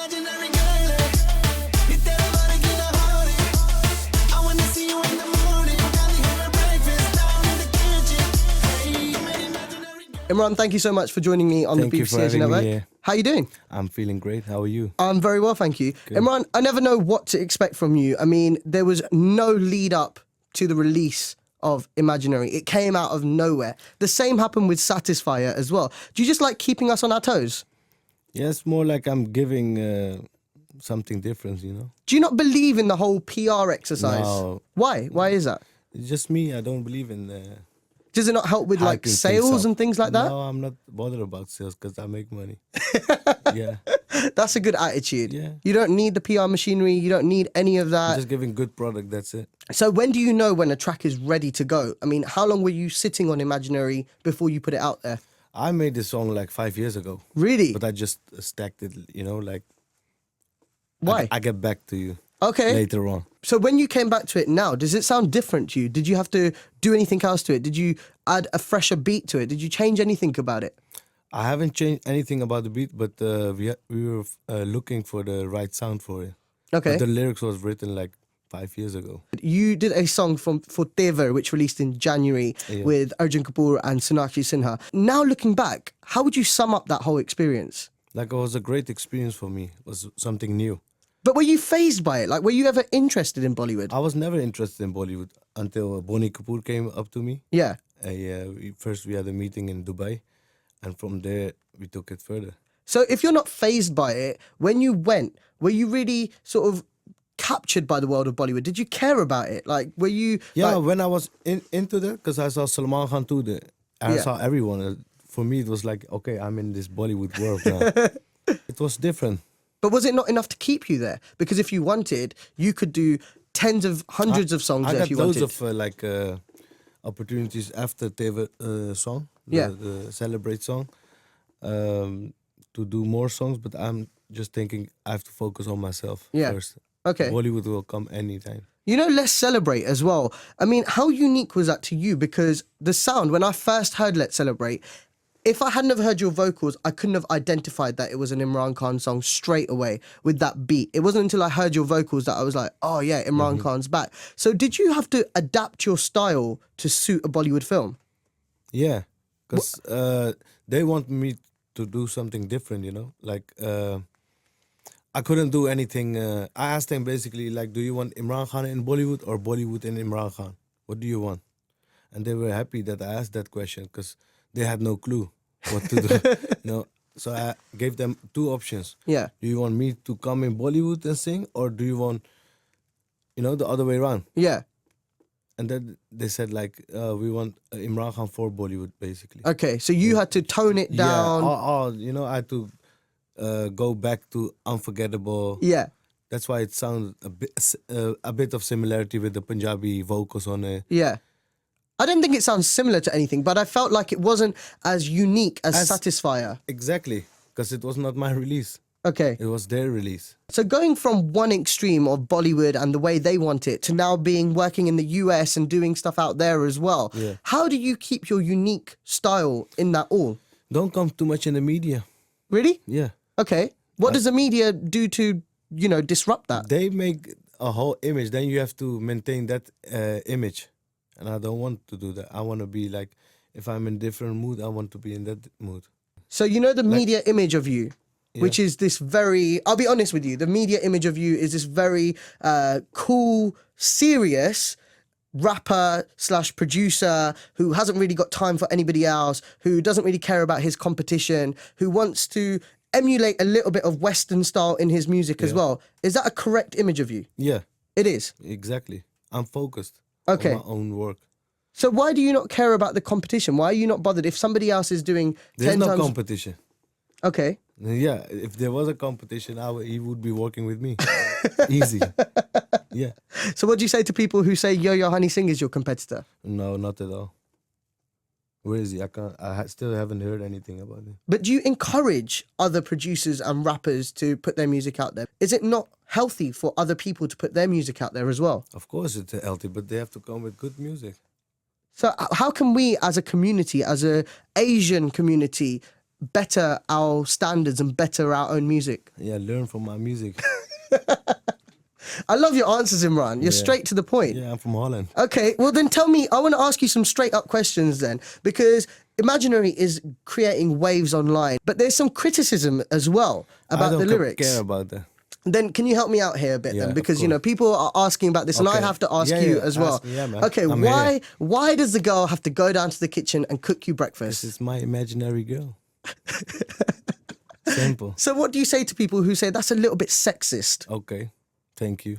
imaginary girl. You tell about it, you hold it. I wanna see you in the morning. Got me having breakfast down in the kitchen. Hey, I'm an imaginary girl. Imran, thank you so much for joining me on Thank the you BBC for Asia having me Network. here. How are you doing? I'm feeling great. How are you? I'm very well, thank you. Imran, I never know what to expect from you. I mean, there was no lead up to the release of Imaginary. It came out of nowhere. The same happened with Satisfier as well. Do you just like keeping us on our toes? Yeah, it's more like I'm giving something different, you know? Do you not believe in the whole PR exercise? No. Why? Why is that? It's just me. I don't believe in Does it not help with like hyping things sales up. and things like that? No, I'm not bothered about sales because I make money. Yeah. That's a good attitude. Yeah. You don't need the PR machinery. You don't need any of I'm that. just giving good product. That's it. So when do you know when a track is ready to go? I mean, how long were you sitting on Imaginary before you put it out there? I made this song like 5 years ago. Really? But I just stacked it, you know, like. Why? I get back to you Okay. later on. So when you came back to it now, does it sound different to you? Did you have to do anything else to it? Did you add a fresher beat to it? Did you change anything about it? I haven't changed anything about the beat, but we were looking for the right sound for it. Okay. But the lyrics was written like 5 years ago. You did a song for Tevar, which released in January with Arjun Kapoor and Sonakshi Sinha. Now looking back, how would you sum up that whole experience? Like it was a great experience for me. It was something new. But were you fazed by it? Like, were you ever interested in Bollywood? I was never interested in Bollywood until Bonnie Kapoor came up to me. Yeah. First we had a meeting in Dubai, and from there we took it further. So if you're not fazed by it, when you went, were you really sort of captured by the world of Bollywood? Did you care about it? Like, were you... Yeah, like- when I was into that, because I saw Salman Khan too there. I Yeah. saw everyone. For me, it was like, okay, I'm in this Bollywood world now. It was different. But was it not enough to keep you there? Because if you wanted, you could do hundreds of songs I there got if you loads wanted. of opportunities after Teva song, Yeah. the Celebrate song, to do more songs. But I'm just thinking I have to focus on myself first. Okay. Bollywood will come anytime. You know, Let's Celebrate as well. I mean, how unique was that to you? Because the sound, when I first heard Let's Celebrate, if I hadn't have heard your vocals, I couldn't have identified that it was an Imran Khan song straight away with that beat. It wasn't until I heard your vocals that I was like, oh yeah, Imran Khan's back. So did you have to adapt your style to suit a Bollywood film? Yeah, because they want me to do something different, you know? Like, I couldn't do anything. I asked them basically, like, do you want Imran Khan in Bollywood or Bollywood in Imran Khan? What do you want? And they were happy that I asked that question because they had no clue what to do. You know? So I gave them two options. Yeah. Do you want me to come in Bollywood and sing, or do you want, you know, the other way around? Yeah. And then they said, like, we want Imran Khan for Bollywood, basically. Okay, so you had to tone it down. Yeah, you know, I had to go back to Unforgettable. Yeah. That's why it sounds a bit of similarity with the Punjabi vocals on it. Yeah. I don't think it sounds similar to anything, but I felt like it wasn't as unique as Satisfier. Exactly, because it was not my release. Okay. It was their release. So going from one extreme of Bollywood and the way they want it to now working in the US and doing stuff out there as well. Yeah. How do you keep your unique style in that all? Don't come too much in the media. Really? Yeah. Okay. What does the media do to, you know, disrupt that? They make a whole image, then you have to maintain that image. And I don't want to do that. I want to be like, if I'm in a different mood, I want to be in that mood. So you know the media image of you, which is this very, I'll be honest with you, the media image of you is this very cool, serious rapper / producer who hasn't really got time for anybody else, who doesn't really care about his competition, who wants to emulate a little bit of Western style in his music as well. Is that a correct image of you? Yeah. It is? Exactly. I'm focused Okay. on my own work. So why do you not care about the competition? Why are you not bothered if somebody else is doing There's 10 no times... competition. Okay. Yeah, if there was a competition, he would be working with me. Easy. Yeah. So what do you say to people who say Yo-Yo Honey Singh is your competitor? No, not at all. Where is he? Still haven't heard anything about him. But do you encourage other producers and rappers to put their music out there? Is it not healthy for other people to put their music out there as well? Of course it's healthy, but they have to come with good music. So how can we as a community, as a Asian community, better our standards and better our own music? Yeah, learn from my music. I love your answers, Imran. You're straight to the point. Yeah, I'm from Holland. Okay, well then tell me, I want to ask you some straight up questions then, because Imaginary is creating waves online, but there's some criticism as well about the I don't lyrics. care about that. Then can you help me out here a bit Yeah, then? of Because, course. people are asking about this and I Okay. have to ask Yeah, you yeah, as well. ask me, yeah, man. Okay, I'm why does the girl have to go down to the kitchen and cook you breakfast? This is my imaginary girl. Simple. So what do you say to people who say that's a little bit sexist? Okay. Thank you.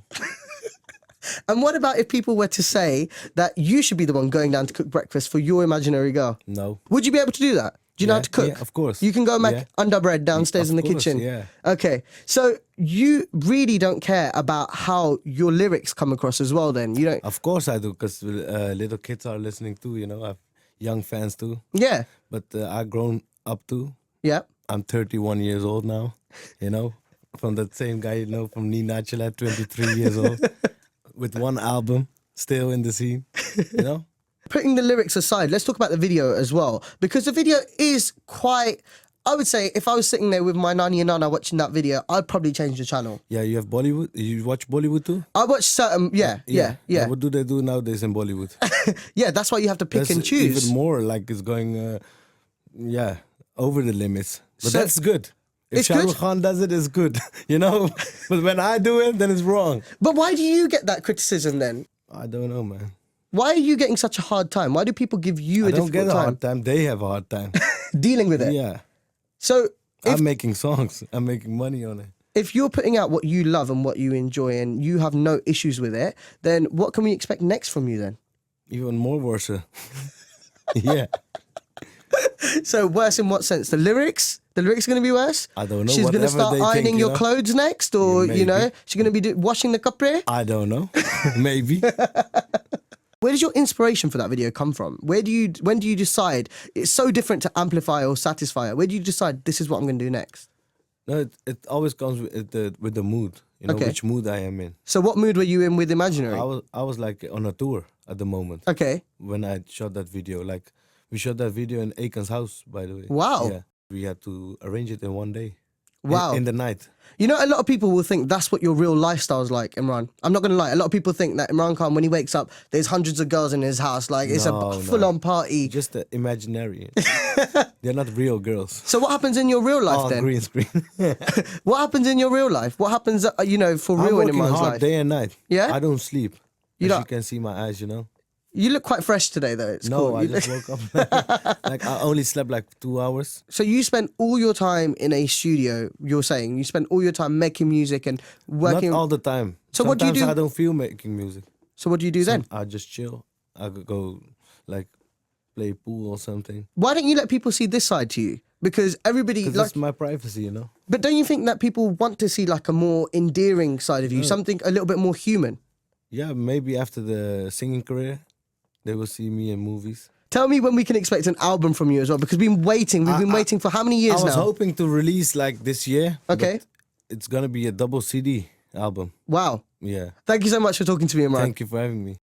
And what about if people were to say that you should be the one going down to cook breakfast for your imaginary girl? No. Would you be able to do that? Do you know how to cook? Yeah, of course. You can go make Yeah. underbread downstairs in the Of course, kitchen. yeah. Okay. So you really don't care about how your lyrics come across as well then? You don't Of course I do, because little kids are listening too, I have young fans too. Yeah. But I've grown up too. Yeah. I'm 31 years old now, from that same guy, from Nina Chila, 23 years old, with one album, still in the scene, Putting the lyrics aside, let's talk about the video as well. Because the video is quite, I would say, if I was sitting there with my nani and nana watching that video, I'd probably change the channel. Yeah, you have Bollywood. You watch Bollywood too? I watch certain, yeah. What do they do nowadays in Bollywood? Yeah, that's why you have to pick and choose. Even more like it's going, over the limits. But So- that's good. If It's Shah good. Rukh Khan does it, it's good, But when I do it, then it's wrong. But why do you get that criticism then? I don't know, man. Why are you getting such a hard time? Why do people give you I a don't difficult get a time hard time. They have a hard time. dealing with it? Yeah. So if, I'm making songs. I'm making money on it. if you're putting out what you love and what you enjoy and you have no issues with it, then what can we expect next from you then? Even more worse. Yeah. So worse in what sense? The lyrics? The lyrics are going to be worse? I don't know. She's going to Whatever start they ironing think, your clothes next, or maybe. she's going to be washing the kapre. I don't know. Maybe. Where does your inspiration for that video come from? When do you decide it's so different to Amplify or Satisfier? Where do you decide this is what I'm going to do next? No, it always comes with the mood. Okay. Which mood I am in. So what mood were you in with Imaginary? I was like on a tour at the moment Okay. when I shot that video. Like we shot that video in Aiken's house, by the way. Wow. Yeah. We had to arrange it in one day. Wow. In the night. You know, a lot of people will think that's what your real lifestyle's like, Imran. I'm not going to lie. A lot of people think that Imran Khan, when he wakes up, there's hundreds of girls in his house. Like, it's No, a no. full-on party. Just imaginary. They're not real girls. So what happens in your real life Oh, then? green screen. What happens in your real life? What happens, for I'm real in working Imran's hard life? day and night. Yeah? I don't sleep. You As don't- you can see my eyes, You look quite fresh today, though. It's No, cool. I You just look- woke up. Like I only slept like 2 hours. So you spend all your time in a studio, you're saying? You spend all your time making music and working... Not all the time. So what do you Sometimes do- I don't feel making music. So what do you do then? I just chill. I could go like play pool or something. Why don't you let people see this side to you? Because everybody... Because Like, that's my privacy, but don't you think that people want to see like a more endearing side of you? Something a little bit more human? Yeah, maybe after the singing career, they will see me in movies. Tell me when we can expect an album from you as well, because we've been waiting. We've been waiting for how many years I was now? hoping to release like this year. Okay. but It's gonna be a double CD album. Wow. Yeah. Thank you so much for talking to me, Imran. Thank you for having me.